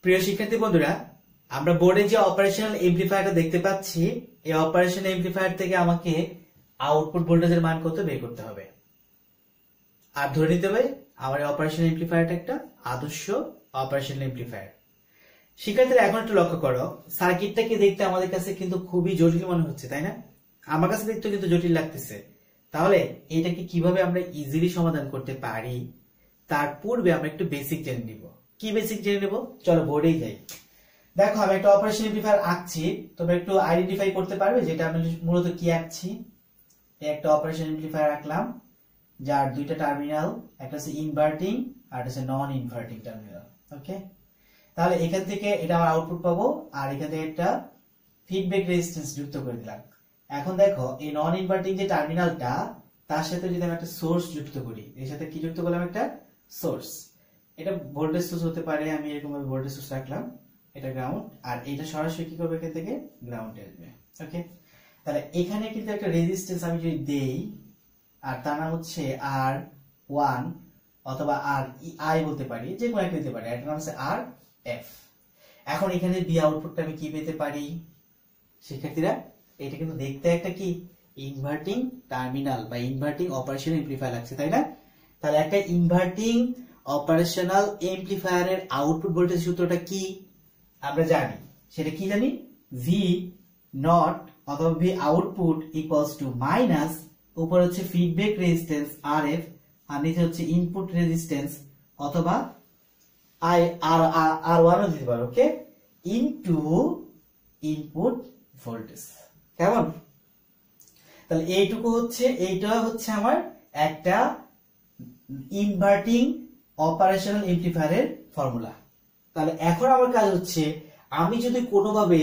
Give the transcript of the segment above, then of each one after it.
প্রিয় শিক্ষার্থী বন্ধুরা, আমরা বোর্ডে যে অপারেশনাল এমপ্লিফায়ারটা দেখতে পাচ্ছি, এই অপারেশনাল এমপ্লিফায়ার থেকে আমাকে আউটপুট ভোল্টেজের মান কত বের করতে হবে। আর ধরে নিতে হবে আমার এই অপারেশনাল এমপ্লিফায়ারটা একটা আদর্শ অপারেশনাল এমপ্লিফায়ার। শিক্ষার্থীরা এখন একটু লক্ষ্য করো, সার্কিটটাকে দেখতে আমাদের কাছে কিন্তু খুবই জটিল মনে হচ্ছে, তাই না? আমার কাছে দেখতে কিন্তু জটিল লাগতেছে। তাহলে এটাকে কিভাবে আমরা ইজিলি সমাধান করতে পারি তার পূর্বে আমরা একটু বেসিক জেনে নিব। কি বেসিক জেনে নেব? চলো বোর্ডেই যাই। দেখো, আমি একটা অপারেশনাল এমপ্লিফায়ার আঁকছি, তোমরা একটু আইডেন্টিফাই করতে পারবে যেটা আমি মূলত কি আঁকছি। একটা অপারেশনাল এমপ্লিফায়ার আঁকলাম যার দুইটা টার্মিনাল, একটা হচ্ছে ইনভার্টিং আর একটা হচ্ছে নন ইনভার্টিং টার্মিনাল। ওকে, তাহলে এখান থেকে এটা আমার আউটপুট পাবো আর এখান থেকে একটা ফিডব্যাক রেজিস্ট্যান্স যুক্ত করে দিলাম। এখন দেখো, এই নন ইনভার্টিং যে টার্মিনালটা তার সাথে যদি আমি একটা সোর্স যুক্ত করি, এর সাথে কি যুক্ত করলাম? একটা সোর্স। এটা ভোল্টেজ সোর্স হতে পারে, আমি এরকম ভাবে ভোল্টেজ সোর্স রাখলাম, এটা গ্রাউন্ড, আর এটা সরাসরি কি করবে? এখান থেকে গ্রাউন্ডে আসবে। ওকে, তাহলে এখানে কিন্তু একটা রেজিস্ট্যান্স আমি যদি দেই, আর তার নাম হচ্ছে R1 অথবা RI বলতে পারি, যে কোনো একটা দিতে পারি, এটার নাম হচ্ছে RF। এখন এখানে বি আউটপুটটা আমি কি পেতে পারি শিক্ষার্থীরা? এটা কিন্তু দেখতে একটা কি ইনভার্টিং টার্মিনাল বা ইনভার্টিং অপারেশনাল এমপ্লিফায়ার লাগছে, তাই না? তাহলে একটা ইনভার্টিং অপারেশনাল এমপ্লিফায়ারের আউটপুট ভোল্টেজ সূত্রটা কি আমরা জানি। সেটা কি জানি? ভি নট অথবা V output equals to minus, উপরে হচ্ছে ফিডব্যাক রেজিস্ট্যান্স RF আর নিচে হচ্ছে ইনপুট রেজিস্ট্যান্স অথবা R1 ও দিতে পারো, ওকে, ইনটু ইনপুট ভোল্টেজ। কেমন? তাহলে এইটা হচ্ছে আমার একটা ইনভার্টিং অপারেশনাল এমপ্লিফায়ারের ফর্মুলা। তাহলে এখন আমার কাজ হচ্ছে, আমি যদি কোনোভাবে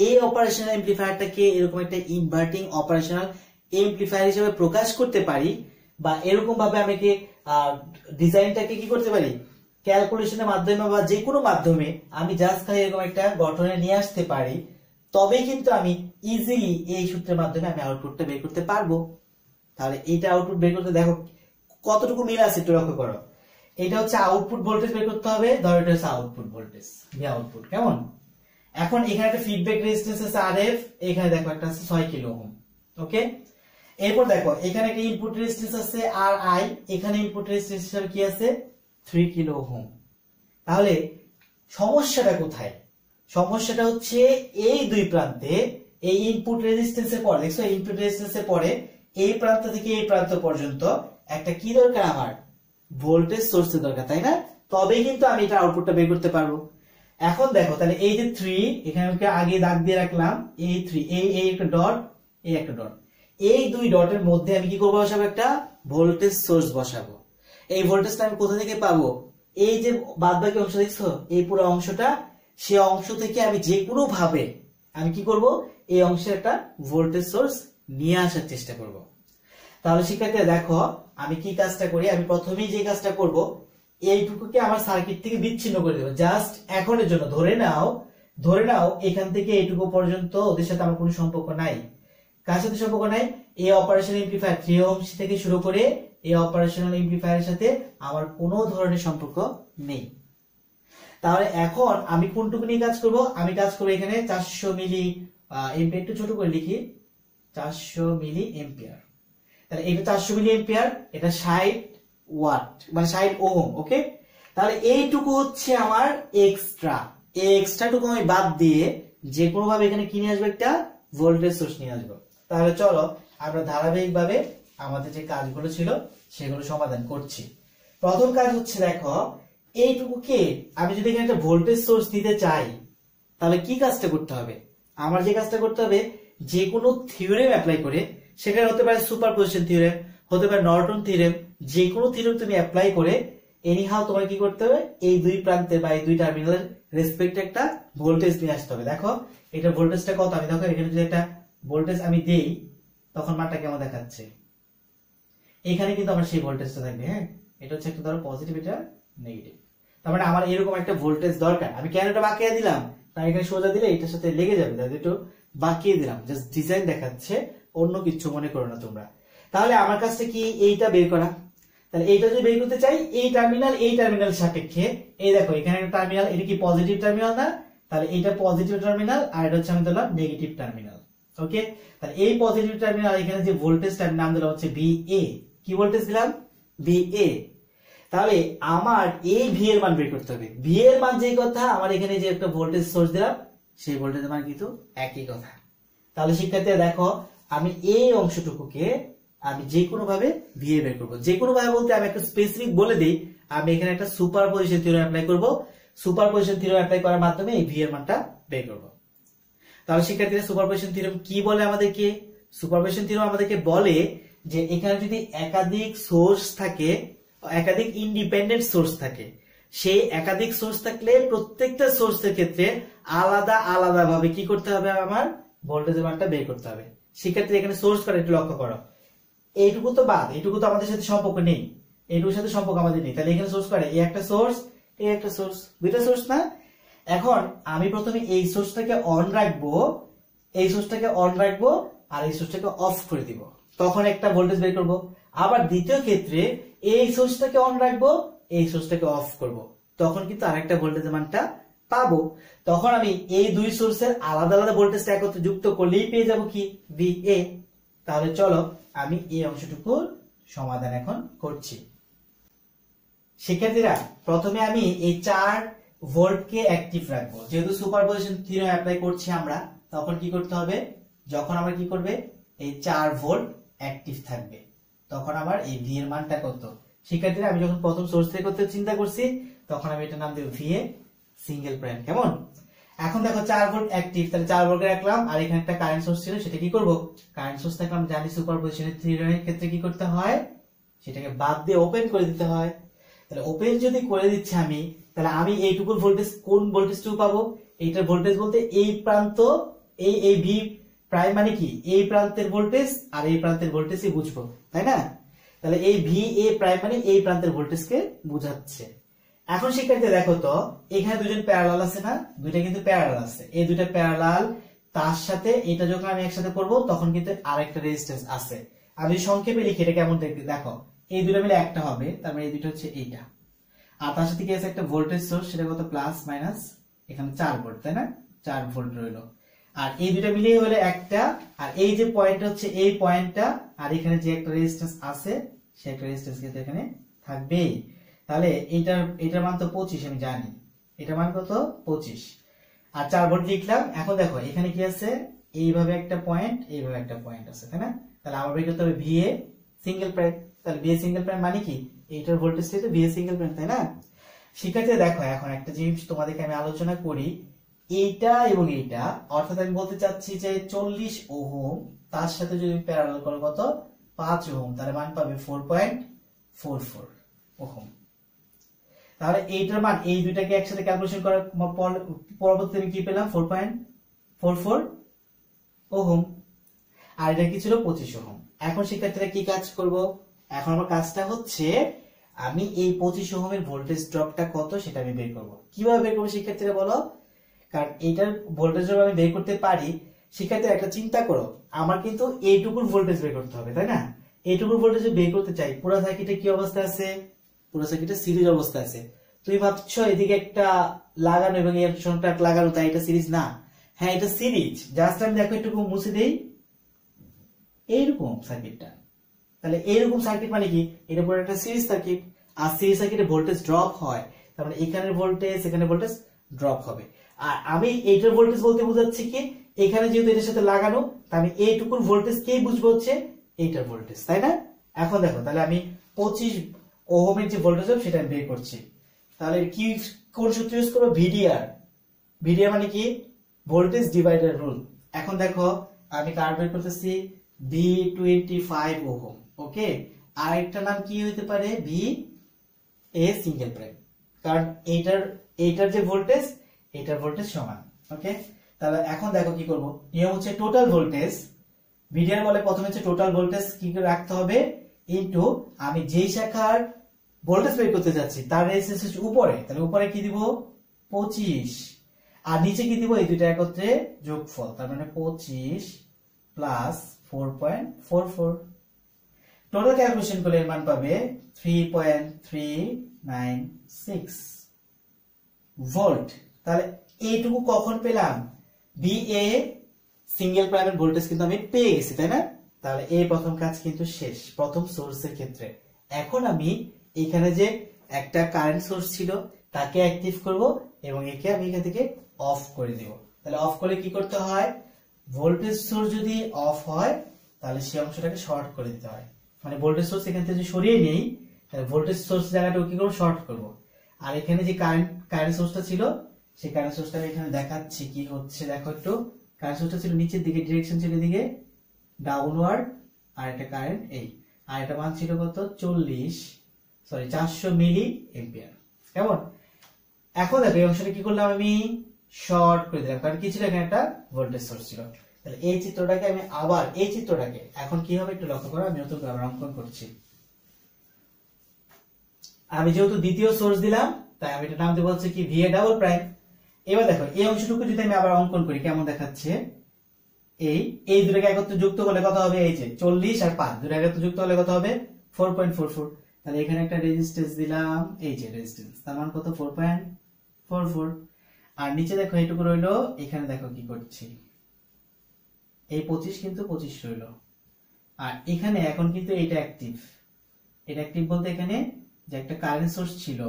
এই অপারেশনাল এমপ্লিফায়ারটাকে এরকম একটা ইনভার্টিং অপারেশনাল এমপ্লিফায়ার হিসেবে প্রকাশ করতে পারি, বা এরকম ভাবে আমি ডিজাইনটাকে কি করতে পারি, ক্যালকুলেশনের মাধ্যমে বা যে কোনো মাধ্যমে আমি জাস্ট খালি এরকম একটা গঠনে নিয়ে আসতে পারি, তবে কিন্তু আমি ইজিলি এই সূত্রের মাধ্যমে আমি আউটপুটটা বের করতে পারবো। তাহলে এইটা আউটপুট বের করতে দেখো কতটুকু মিল আছে একটু লক্ষ্য করো। এটা হচ্ছে আউটপুট ভোল্টেজ বের করতে হবে, ধরো এটা হচ্ছে আউটপুট ভোল্টেজ, ভি আউটপুট। কেমন? এখন এখানে একটা ফিডব্যাক রেজিস্ট্যান্স আছে RF, এখানে দেখো একটা আছে 6 কিলো ওহম। ওকে, এরপর দেখো এখানে একটা ইনপুট রেজিস্ট্যান্স আছে RI, এখানে ইনপুট রেজিস্ট্যান্স হিসেবে কি আছে? 3 কিলো ওহম। তাহলে সমস্যাটা কোথায়? সমস্যাটা হচ্ছে এই দুই প্রান্তে, এই ইনপুট রেজিস্ট্যান্সের পরে, দেখছো ইনপুট রেজিস্ট্যান্সের পরে এই প্রান্ত থেকে এই প্রান্ত পর্যন্ত একটা কি দরকার? আমার ভোল্টেজ সোর্সের দরকার, তাই না? তবেই কিন্তু আমি এটা আউটপুটটা বের করতে পারবো। এখন দেখো, তাহলে এই যে 3, এখানে আমি আগে দাগ দিয়ে রাখলাম, এই 3, এই একটা ডট, এই একটা ডট, এই দুই ডটের মধ্যে আমি কি করবো? বসাবো একটা ভোল্টেজ সোর্স বসাবো। এই ভোল্টেজটা আমি কোথা থেকে পাবো? এই যে বাদবাকি অংশ দেখছো, এই পুরো অংশটা, সে অংশ থেকে আমি যে কোনো ভাবে আমি কি করব? এই অংশে একটা ভোল্টেজ সোর্স নিয়ে আসার চেষ্টা করব। তাহলে শিক্ষার্থীরা দেখো, আমি কি কাজটা করি, আমি প্রথমেই যে কাজটা করব, এইটুকুকে আমার সার্কিট থেকে বিচ্ছিন্ন করে দেবো জাস্ট এখনের জন্য। ধরে নাও এখান থেকে এইটুকু পর্যন্ত ওদের সাথে আমার কোনো সম্পর্ক নাই। কার সাথে সম্পর্ক নাই? এই অপারেশনাল এমপ্লিফায়ার 3 ওহম থেকে শুরু করে এই অপারেশনাল এমপ্লিফায়ারের সাথে আমার কোনো ধরনের সম্পর্ক নেই। তাহলে এখন আমি কোনটুকু নিয়ে কাজ করব? আমি কাজ করব এখানে 400 মিলি এম্পিয়ার, একটু ছোট করে লিখি, 400 মিলি এম্পিয়ার। তাহলে এটা 400 মিলি এম্পিয়ার, এটা 60 ওয়াট মানে 60 ওহম। ওকে, তাহলে এইটুকু হচ্ছে আমার এক্সট্রা। এই এক্সট্রাটুকু আমি বাদ দিয়ে যে কোনো ভাবে এখানে কি নিয়ে আসবো? একটা ভোল্টেজ সোর্স নিয়ে আসবো। তাহলে চলো আমরা ধারাবাহিকভাবে আমাদের যে কাজগুলো ছিল সেগুলো সমাধান করছি। প্রথম কাজ হচ্ছে, দেখো এইটুকুকে আমি যদি এখানে একটা ভোল্টেজ সোর্স দিতে চাই, তাহলে কি কাজটা করতে হবে? আমার যে কাজটা করতে হবে, যে কোনো থিওরেম অ্যাপ্লাই করে, সেটা হতে পারে সুপারপজিশন থিওরেম, হতে পারে নর্টন থিওরেম, যে কোনো থিওরেম তুমি অ্যাপ্লাই করে এনিহাও তোমার কি করতে হবে? এই দুই প্রান্তে বা এই দুই টার্মিনালের রেসপেক্টে একটা ভোল্টেজ নিয়ে আসতে হবে। দেখো এটা ভোল্টেজটা কত, আমি দেখো এখানে যদি একটা ভোল্টেজ আমি দেই, তখন মানটা কেমন দেখাচ্ছে? এখানে কিন্তু আমার সেই ভোল্টেজটা থাকবে। হ্যাঁ, এটা হচ্ছে একটা ধরো পজিটিভ, এটা নেগেটিভ। তার মানে আমার এরকম একটা ভোল্টেজ দরকার। আমি কেন এটা বাঁকিয়ে দিলাম? তাই এখানে সোজা দিলে এটার সাথে লেগে যাবে, তাই একটু বাঁকিয়ে দিলাম, জাস্ট ডিজাইন দেখাচ্ছে, অন্য কিছু মনে করো না তোমরা। তাহলে আমার কাছে কি এইটা বের করা। তাহলে এইটা যদি বের করতে চাই এই টার্মিনাল সাপেক্ষে, এই দেখো এখানে একটা টার্মিনাল, এটা কি পজিটিভ টার্মিনাল না, তাহলে এটা পজিটিভ টার্মিনাল আর এটা হচ্ছে আমি দিলাম নেগেটিভ টার্মিনাল। ওকে, তাহলে এই পজিটিভ টার্মিনাল এখানে যে ভোল্টেজটা আমি নাম দিলাম হচ্ছে VA। কি ভোল্টেজ দিলাম? VA। তাহলে আমার এই ভি এর মান বের করতে হবে। ভি এর মান যেই কথা, আমার এখানে যে একটা ভোল্টেজ সোর্স দিলাম সেই ভোল্টেজের মান কিন্তু একই কথা। তাহলে শিক্ষার্থীরা দেখো, আমি এই অংশটুকুকে আমি যে কোনো ভাবে ভি এ বের করবো। যে কোনো ভাবে বলতে আমি একটা স্পেসিফিক বলে দিই, আমি এখানে একটা সুপারপজিশন থিওরেম অ্যাপ্লাই করব। সুপারপজিশন থিওরেম অ্যাপ্লাই করার মাধ্যমে এই ভি এর মানটা বের করব। তাহলে শিক্ষার্থীরা সুপারপজিশন থিওরেম কি বলে আমাদেরকে? সুপারপজিশন থিওরেম আমাদেরকে বলে যে এখানে যদি একাধিক সোর্স থাকে, একাধিক ইন্ডিপেন্ডেন্ট সোর্স থাকে, সেই একাধিক সোর্স থাকলে প্রত্যেকটা সোর্সের ক্ষেত্রে আলাদা আলাদা ভাবে কি করতে হবে? আমার ভোল্টেজের মানটা বের করতে হবে। শিক্ষার্থী এখানে সোর্স করে একটু লক্ষ্য করো, এইটুকু তো বাদ, এইটুকু তো আমাদের সাথে সম্পর্ক নেই, এইটুকুর সাথে সম্পর্ক আমাদের নেই। তাহলে এখানে সোর্স করে এই একটা সোর্স, এই একটা সোর্স, দুইটা সোর্স না? এখন আমি প্রথমে এই সোর্সটাকে অন রাখবো, এই সোর্সটাকে অন রাখবো আর এই সোর্সটাকে অফ করে দিব, তখন একটা ভোল্টেজ বের করব। আবার দ্বিতীয় ক্ষেত্রে এই সোর্সটাকে অন রাখবো, এই সোর্সটাকে অফ করব, তখন কিন্তু আরেকটা ভোল্টেজের মানটা পাবো। তখন আমি এই দুই সোর্সের আলাদা আলাদা ভোল্টেজটা একত্রে যুক্ত করলেই পেয়ে যাব কি? VA। তাহলে চলো আমি এই অংশটুকুর সমাধান এখন করছি। শিক্ষার্থীরা প্রথমে আমি এই 4 ভোল্টকে অ্যাক্টিভ রাখবো। যেহেতু সুপারপজিশন থিওরেম অ্যাপ্লাই করছি আমরা, তখন কি করতে হবে? যখন আমরা কি করবে, এই 4 ভোল্ট অ্যাক্টিভ থাকবে, তখন আমার এই ভি এর মানটা কত? শিক্ষার্থীরা আমি যখন প্রথম সোর্স থেকে করতে চিন্তা করছি, তখন আমি এটা নাম দেব VA সিঙ্গেল প্রাইম। কেমন? এখন দেখো 4 ভোল্ট অ্যাক্টিভ, তাহলে 4 ভোল্ট রাখলাম, আর এখানে একটা কারেন্ট সোর্স ছিল, সেটা কি করব? কারেন্ট সোর্স থাকলে আমরা জানি সুপারপজিশনের থিওরেমের ক্ষেত্রে কি করতে হয়? সেটাকে বাদ দিয়ে ওপেন করে দিতে হয়। তাহলে ওপেন যদি করে দিচ্ছি আমি, তাহলে আমি এইটুকুর ভোল্টেজ, কোন ভোল্টেজটুকু পাবো? এইটার ভোল্টেজ বলতে এই প্রান্ত, এই ভি প্রাইম মানে কি? এই প্রান্তের ভোল্টেজ আর এই প্রান্তের ভোল্টেজই বুঝবো, তাই না? তাহলে এই VA প্রাইম মানে এই প্রান্তের ভোল্টেজকে বোঝাচ্ছে। এখন শিক্ষার্থী দেখো তো, এখানে দুজন প্যারালাল আছে না? দুইটা কিন্তু প্যারালাল আছে, এই দুইটা প্যারালাল, তার সাথে এটা যখন আমি একসাথে করব তখন কিন্তু আরেকটা রেজিস্ট্যান্স আছে। আমি সংক্ষেপে লিখি, এটা কেমন দেখতে দেখো, এই দুটো মিলে একটা হবে, তার মানে এই দুটো হচ্ছে এইটা, আর তার সাথে কি আছে? একটা ভোল্টেজ সোর্স, সেটা কত? প্লাস মাইনাস এখানে 4 ভোল্ট, তাই না? 4 ভোল্ট রইলো, আর এই দুটো মিলিয়ে হলে একটা, আর এই যে পয়েন্ট হচ্ছে এই পয়েন্টটা, আর এখানে যে একটা রেজিস্ট্যান্স আছে সে একটা রেজিস্ট্যান্স কিন্তু এখানে থাকবেই। তাহলে এটার মান তো 25, আমি জানি এটার মান কত? 25, আর 4 ভোল্ট লিখলাম। এখন দেখো এখানে কি আছে? এইভাবে একটা পয়েন্ট, এইভাবে একটা পয়েন্ট আছে, তাই না? তাহলে আমার বের করতে হবে VA সিঙ্গেল প্রাইম। তাহলে VA সিঙ্গেল প্রাইম মানে কি? এইটার ভোল্টেজটা তো VA সিঙ্গেল প্রাইম, তাই না? শিক্ষার্থী দেখো, এখন একটা জিনিস তোমাদেরকে আমি আলোচনা করি, এইটা এবং এইটা, অর্থাৎ আমি বলতে চাচ্ছি যে 40 ওহম তার সাথে যদি প্যারালাল করো কত? 5 ওহম, তাহলে মান পাবে 4.44 ওহম। তাহলে এইটার মান, এই দুইটাকে একসাথে ক্যালকুলেশন করার পরবর্তীতে আমি কি পেলাম? 4.44 ওহম, আর এটা কি ছিল? 25 ওহম। এখন শিক্ষার্থীরা কি কাজ করব? এখন আমার কাজটা হচ্ছে আমি এই 25 ওহমের ভোল্টেজ ড্রপটা কত সেটা আমি বের করব। কিভাবে বের করবো শিক্ষার্থীরা বলো? কারণ এইটার ভোল্টেজ ড্রপ আমি বের করতে পারি। শিক্ষার্থীরা একটা চিন্তা করো, আমার কিন্তু এইটুকুর ভোল্টেজ বের করতে হবে, তাই না? এইটুকুর ভোল্টেজ বের করতে চাই, পুরো সার্কিটে কি অবস্থা আছে? পুরো সার্কিটে সিরিজ অবস্থা আছে। তুমি ভাবছো এদিকে একটা লাগানো এবং এই একটা লাগানো, তাই এটা সিরিজ না? হ্যাঁ, এটা সিরিজ। জাস্ট আমি দেখো একটু মুছে দেই, এইরকম সার্কিটটা। তাহলে এইরকম সার্কিট মানে কি? এটা পুরো একটা সিরিজ সার্কিট, আর সিরিজ সার্কিটে ভোল্টেজ ড্রপ হয়, তার মানে এখানের ভোল্টেজ এখানে ভোল্টেজ ড্রপ হবে। আর আমি এইটার ভোল্টেজ বলতে বোঝাচ্ছি কি, এখানে যেহেতু এটার সাথে লাগানো, তাই আমি এইটুকুর ভোল্টেজ কে বুঝবো? হচ্ছে এইটার ভোল্টেজ, তাই না? এখন দেখো, তাহলে আমি 25 ওহমের যে ভোল্টেজ হবে সেটা আমি বের করছি। তাহলে কি, কোন সূত্র ইউজ করবো? ভিডিআর। ভিডিআর মানে কি? Voltage divider rule. এখন দেখো আমি কার বের করতেছি? V25 ohm. ওকে, আর একটা নাম কি হতে পারে? VA সিঙ্গেল প্রাইম, কারণ এইটার যে ভোল্টেজ, এটার ভোল্টেজ সমান। ওকে, তাহলে এখন দেখো কি করব? নিয়ম হচ্ছে টোটাল ভোল্টেজ, ভিডিআর বলে প্রথমে হচ্ছে টোটাল ভোল্টেজ কি করে রাখতে হবে ইনটু আমি যেই শাখার ভোল্টেজ বের করতে যাচ্ছি তার রেজিস্ট্যান্স হচ্ছে উপরে, তাহলে উপরে কি দিব? 25, আর নিচে কি দিব? এই দুইটা একত্রে যোগফল, তার মানে 25 প্লাস 4.44। টোটাল ক্যালকুলেশন করলে এর মান পাবে 3.396 ভোল্ট। তাহলে এইটুকু কখন পেলাম? বিএ সিঙ্গেল প্রাইমের ভোল্টেজ কিন্তু আমি পেয়ে গেছি, তাই না? তাহলে এই প্রথম কাজ কিন্তু শেষ প্রথম সোর্সের ক্ষেত্রে। এখন আমি এখানে যে একটা কারেন্ট সোর্স ছিল তাকে অ্যাক্টিভ করব এবং একে আমি এখান থেকে অফ করে দেব। তাহলে অফ করলে কি করতে হয়? ভোল্টেজ সোর্স যদি অফ হয় তাহলে সেই অংশটাকে শর্ট করে দিতে হয়। মানে ভোল্টেজ সোর্স এখান থেকে সরিয়ে নেই, তাহলে ভোল্টেজ সোর্স জায়গাটা কি করব? শর্ট করব। আর এখানে যে কারেন্ট সোর্সটা ছিল সেই কারেন্ট সোর্সটা আমি এখানে দেখাচ্ছি কি হচ্ছে। দেখো একটু, কারেন্ট সোর্সটা ছিল নিচের দিকে, ডিরেকশন ছিল এদিকে ডাউনওয়ার্ড, আর একটা কারেন্ট এই, আর এটা মান ছিল কত? 400 মিলি এম্পিয়ার। কেমন? এখন দেখো এই অংশটা কি করলাম? আমি শর্ট করে দিলাম, কারণ কি ছিল? এখানে একটা ভোল্টেজ সোর্স ছিল। তাহলে এই চিত্রটাকে আমি আবার এই চিত্রটাকে এখন কি হবে একটু লক্ষ্য করো। আমি নতুন করে অঙ্কন করছি। আমি যেহেতু দ্বিতীয় সোর্স দিলাম তাই আমি এটা নাম দেব হচ্ছে কি ভিএ ডাবল প্রাইম। এবার দেখো এই অংশটুকু যদি আমি আবার অঙ্কন করি কেমন দেখাচ্ছে? এই দুটোকে একত্রে যুক্ত করলে কত হবে? এই যে 40 আর 5 দুটো একত্রে যুক্ত হলে কত হবে? 4.44। তাহলে এখানে একটা রেজিস্ট্যান্স দিলাম, এই যে রেজিস্ট্যান্স, তার মান কত? 4.44। আর নিচে দেখো এইটুকু রইলো, এখানে দেখো কি করছি, এই 25 কিন্তু 25 রইলো। আর এখানে এখন কিন্তু এটা অ্যাক্টিভ। এটা অ্যাক্টিভ বলতে এখানে যে একটা কারেন্ট সোর্স ছিল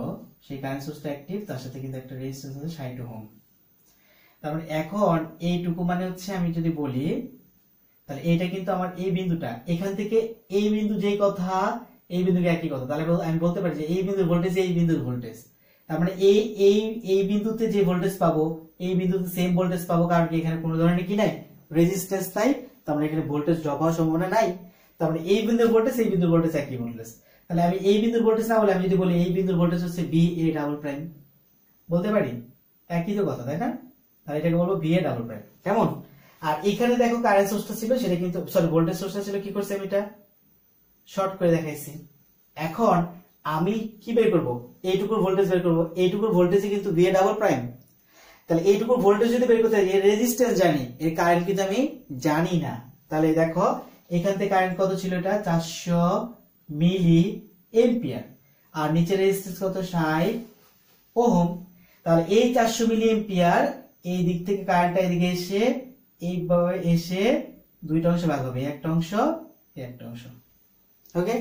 সেই কারেন্ট সোর্সটা অ্যাক্টিভ, তার সাথে কিন্তু একটা রেজিস্ট্যান্স আছে 60 ওহম। তার মানে এখন এইটুকু মানে হচ্ছে আমি যদি বলি তাহলে এইটা কিন্তু আমার এই বিন্দুটা, এখান থেকে এই বিন্দু যেই কথা এই বিন্দুকে একই কথা। তাহলে আমি বলতে পারি যে এই বিন্দুর ভোল্টেজ এই বিন্দুর ভোল্টেজ। তার মানে এই বিন্দুতে যে ভোল্টেজ পাবো এই বিন্দুতে সেম ভোল্টেজ পাবো, কারণ কি এখানে কোনো ধরনের কি নাই? রেজিস্ট্যান্স নাই। তার মানে এখানে ভোল্টেজ ড্রপ হওয়ার সম্ভাবনা নাই। তার মানে এই বিন্দুর ভোল্টেজ এই বিন্দুর ভোল্টেজ একই ভোল্টেজ। তাহলে আমি এই বিন্দুর ভোল্টেজ না বলে আমি যদি বলি এই বিন্দুর ভোল্টেজ হচ্ছে VA ডাবল প্রাইম, বলতে পারি? একই তো কথা, তাই না? তাহলে এটাকে বলবো VA ডাবল প্রাইম। কেমন? আর এখানে দেখো কারেন্ট সোর্সটা ছিল সেটা কিন্তু ভোল্টেজ সোর্সটা ছিল, কি করছে? আমি এটা শর্ট করে দেখাইছি। এখন আমি কি বের করব? এইটুকুর ভোল্টেজ বের করব। এইটুকুর ভোল্টেজই কিন্তু VA ডাবল প্রাইম। তাহলে এইটুকুর ভোল্টেজ যদি বের করতে হয়, এর রেজিস্ট্যান্স জানি, এর কারেন্ট কিন্তু আমি জানি না। তাহলে দেখো এখান থেকে কারেন্ট কত ছিল? এটা 400 মিলি এম্পিয়ার, আর নিচে রেজিস্ট্যান্স কত? 60 ওহম। তাহলে এই 400 মিলি এম্পিয়ার এই দিক থেকে কারেন্টটা এদিকে এসে এইভাবে এসে দুইটা অংশ ভাগ হবে, একটা অংশ একটা অংশ। ওকে,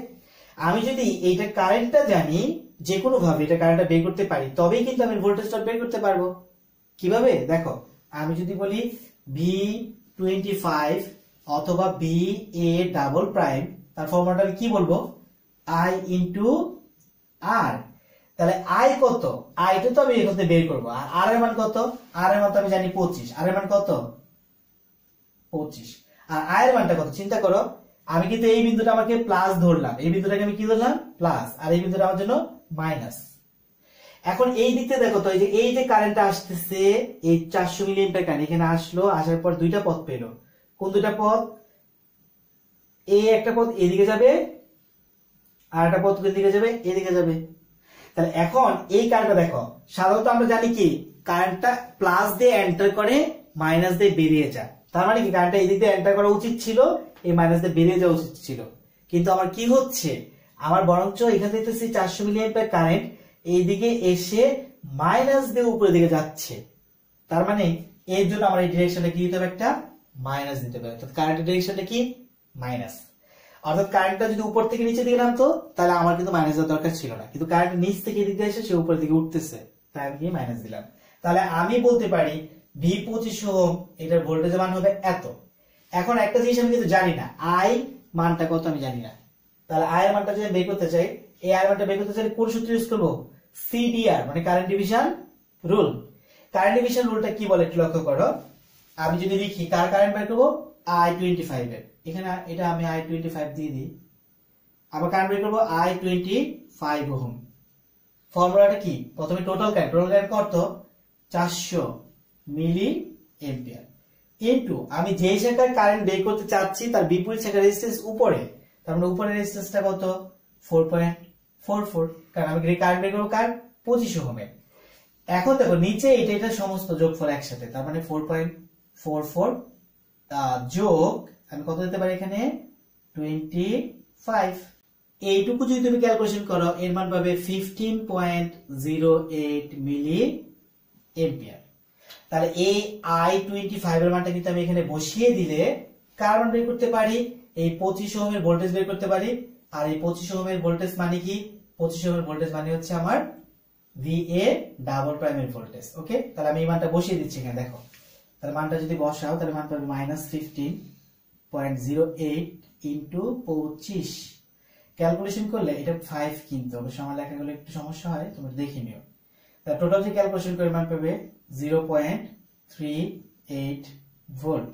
আমি যদি এইটা কারেন্টটা জানি যে কোনো ভাবে এটা কারেন্টটা বের করতে পারি, তবেই কিন্তু আমি ভোল্টেজটা বের করতে পারবো। কিভাবে? দেখো আমি যদি বলি V25 অথবা VA ডাবল প্রাইম, তার ফর্মুলাটা কি বলবো? I into R। তাহলে I কত? আইটা তো আমি এখান থেকে বের করবো। আর R এর মান কত? R এর মান তো আমি জানি 25। R এর মান কত? 25। আর I এর মানটা কত? চিন্তা করো, আমি কিন্তু এই বিন্দুটা আমাকে প্লাস ধরলাম, এই বিন্দুটাকে আমি কি ধরলাম? প্লাস, আর এই বিন্দুটা আমার জন্য মাইনাস। এখন এই দিক থেকে দেখো তো, এই যে কারেন্টটা আসতেছে এই 400 মিলি এম্পিয়ার কারেন্ট এখানে আসলো, আসার পর দুইটা পথ পেলো। কোন দুইটা পথ? এই একটা পথ এদিকে যাবে আর একটা পথ এদিকে যাবে, এদিকে যাবে। তাহলে এখন এই কারেন্টটা দেখো, সাধারণত আমরা জানি কি কারেন্টটা প্লাস দিয়ে এন্টার করে মাইনাস দিয়ে বেরিয়ে যায়। তার মানে কি কারেন্টটা এদিক দিয়ে এন্টার করা উচিত ছিল, এই মাইনাস দিয়ে বেরিয়ে যাওয়া উচিত ছিল। কিন্তু আমার কি হচ্ছে? আমার বরঞ্চ এখান থেকে 400 মিলি অ্যাম্পিয়ার কারেন্ট এইদিকে এসে মাইনাস দিয়ে উপরের দিকে যাচ্ছে। তার মানে এর জন্য আমার এই ডিরেকশনটা কি দিতে হবে? একটা মাইনাস দিতে হবে। অর্থাৎ কারেন্টের ডিরেকশনটা কি? মাইনাস। অর্থাৎ কারেন্টটা যদি উপর থেকে নিচে দিকে নামতো তাহলে আমার কিন্তু মাইনাস দেওয়ার দরকার ছিল না, কিন্তু কারেন্ট নিচ থেকে এদিকে এসে সে উপরের দিকে উঠতেছে, তাই আমি মাইনাস দিলাম। তাহলে আমি বলতে পারি V25 ওহম এটার ভোল্টেজের মান হবে এত। এখন একটা জিনিস আমি কিন্তু জানি না, I মানটা কত আমি জানি না। তাহলে I এর মানটা যদি বের করতে চাই, এই I এর মানটা বের করতে চাইলে কোন সূত্র ইউজ করব? CDR মানে current division rule. Current division রুলটা কি বলে একটু লক্ষ্য করো। আমি যদি লিখি কার কারেন্ট বের করব? I25 এর, এখানে এটা আমি I25 দিয়ে দিই। আবার কারেন্ট বের করব I25 ওহম। ফর্মুলাটা কি? প্রথমে টোটাল কারেন্ট কত? 400 মিলি এম্পিয়ার ইনটু আমি যে শাখার কারেন্ট বের করতে চাচ্ছি তার বিপরীত শাখার রেজিস্ট্যান্স উপরে, তার মানে উপরের রেজিস্ট্যান্সটা কত? 4.44, কারণ আমি কারেন্ট বের করব কার? 25 ওহমের। এখন দেখো নিচে এটা সমস্ত যোগফল একসাথে, তার মানে 4.44 যোগ আমি কত দিতে পারি এখানে? 25 5। এইটুকু যদি তুমি ক্যালকুলেশন করো এর মান পাবে 15.08 মিলি এম্পিয়ার। তাহলে এই I25 এর মানটা কিন্তু আমি এখানে বসিয়ে দিলে কার মান বের করতে পারি, এই 25 ওহমের ভোল্টেজ বের করতে পারি। আর এই 25 ওহমের ভোল্টেজ মানে কি, 25 ওহমের ভোল্টেজ মানে হচ্ছে আমার VA ডাবল প্রাইমের ভোল্টেজ। ওকে, তাহলে আমি এই মানটা বসিয়ে দিচ্ছি এখানে। দেখো তাহলে মানটা যদি বসাও তাহলে মান পাবে -15.08 ইন্টু 25। ক্যালকুলেশন করলে এটা 5 কিন্তু অবশ্য আমার লেখাগুলো একটু সমস্যা হয়, তোমরা দেখে নিও। তাহলে টোটাল যে ক্যালকুলেশন করে মান পাবে 0.38 ভোল্ট,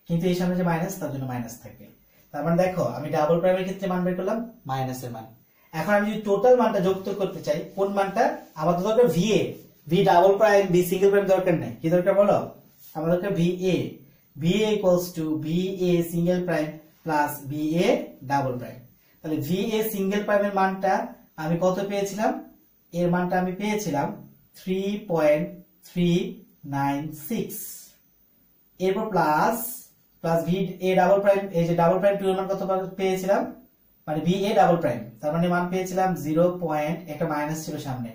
কিন্তু এই সামনে যে মাইনাস তার জন্য মাইনাস থাকবে। তার মানে দেখো আমি ডাবল প্রাইমের ক্ষেত্রে মান বের করলাম মাইনাসের মান। এখন আমি যদি টোটাল মানটা যুক্ত করতে চাই, কোন মানটা আমাদের দরকার, VA, V double prime, V single prime দরকার নাই। কি দরকার বলো, আমাদের দরকার VA। VA equals to VA single prime plus VA double prime. তাহলে VA সিঙ্গেল প্রাইমের মানটা আমি কত পেয়েছিলাম, এর মানটা আমি পেয়েছিলাম 3.396। এরপর প্লাস VA ডাবল প্রাইম, এই যে ডাবল প্রাইম 2 এর মান কত পেয়েছিলাম, মানে VA ডাবল প্রাইম, তার মানে মান পেয়েছিলাম 0. একটা মাইনাস ছিল সামনে,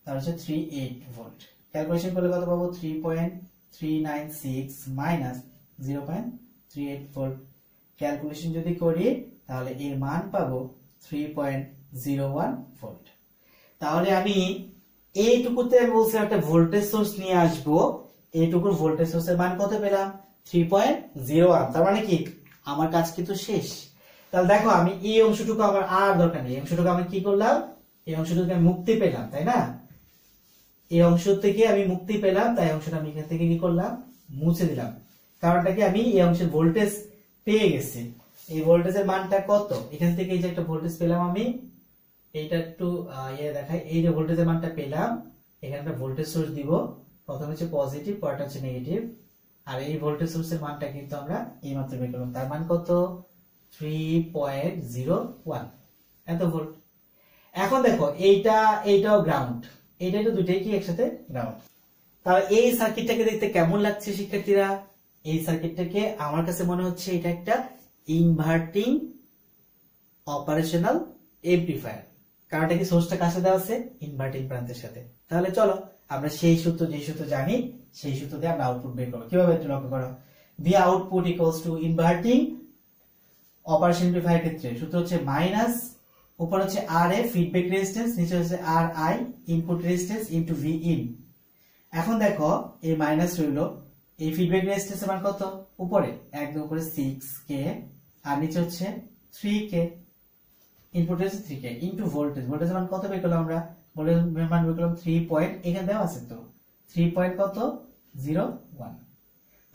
তার হচ্ছে 38 ভোল্ট। ক্যালকুলেশন করলে কত পাবো, 3.396 মাইনাস 0.38 ভোল্ট। ক্যালকুলেশন যদি করি তাহলে এর মান পাবো 3.01 ভোল্ট। তাহলে আমি এইটুকুতে বলছি একটা ভোল্টেজ সোর্স নিয়ে আসবো, এইটুকুর ভোল্টেজ সোর্সের মান কত পেলাম, 3.01। তার মানে কি আমার কাজ কিন্তু শেষ। তাহলে দেখো আমি এই অংশটুকু আমার আর দরকার নেই, এই অংশটুকু আমি কি করলাম, এই অংশটুকু আমি মুক্তি পেলাম, তাই না, এই অংশ থেকে আমি মুক্তি পেলাম, তাই অংশটা আমি এখান থেকে কি করলাম, মুছে দিলাম। কারণটা কি, আমি এই অংশের ভোল্টেজ পেয়ে গেছি। এই ভোল্টেজের মানটা কত, এখান থেকে এই যে একটা ভোল্টেজ পেলাম আমি, এইটা একটু দেখাই, এই যে ভোল্টেজের মানটা পেলাম, এখানে একটা ভোল্টেজ সোর্স দিব, প্রথমে হচ্ছে পজিটিভ, পরেরটা হচ্ছে নেগেটিভ। আর এই ভোল্টেজ সোর্সের মানটা কিন্তু আমরা এই মাত্র বের করলাম, তার মান কত, 3.01 এত ভোল্ট। এখন দেখো এইটাও গ্রাউন্ড, এইটা দুইটাই কি একসাথে গ্রাউন্ড। তাহলে এই সার্কিটটাকে দেখতে কেমন লাগছে শিক্ষার্থীরা, এই সার্কিটটাকে আমার কাছে মনে হচ্ছে এটা একটা ইনভার্টিং অপারেশনাল এমপ্লিফায়ার। কারণ এটা কি সোর্সটা কাছে দেওয়া আছে, ইনভার্টিং প্রান্তের সাথে। তাহলে চলো আমরা সেই সূত্র, যে সূত্র জানি সেই সূত্র দিয়ে আমরা আউটপুট বের করব। কিভাবে একটু লক্ষ্য করো, V output equals to inverting operation amplifier ক্ষেত্রে সূত্র হচ্ছে মাইনাস, উপর হচ্ছে RA ফিডব্যাক রেজিস্ট্যান্স, নিচে হচ্ছে RI input resistance into V in. এখন দেখো এই মাইনাস রইলো, এই ফিডব্যাক রেজিস্ট্যান্সের মান কত, উপরে একদম উপরে 6K আর নিচে হচ্ছে 3K, input resistance 3K into voltage, ভোল্টেজের মান কত বের করলাম আমরা, ভোল্টেজের মান বের করলাম 3 পয়েন্ট, এখানে দেওয়া আছে তো 3.01।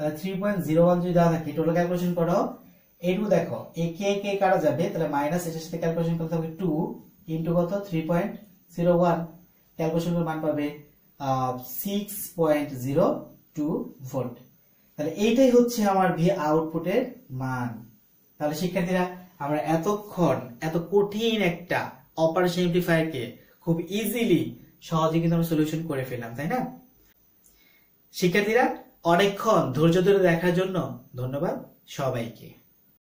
তাহলে 3.01 যদি দেওয়া থাকে, টোটাল ক্যালকুলেশন করো, এইটুকু দেখো এই কে কাটা যাবে, তাহলে মাইনাস এটার সাথে ক্যালকুলেশন করতে হবে 2 ইনটু কত 3.01, ক্যালকুলেশন করে মান পাবে 6.02 ভোল্ট। তাহলে এইটাই হচ্ছে আমার ভি আউটপুটের মান। তাহলে শিক্ষার্থীরা আমরা এতক্ষণ এত কঠিন একটা অপারেশন এমপ্লিফায়ারকে খুব ইজিলি সহজে কিন্তু আমরা সলিউশন করে ফেললাম, তাই না শিক্ষার্থীরা? অনেকক্ষণ ধৈর্য ধরে দেখার জন্য ধন্যবাদ সবাইকে।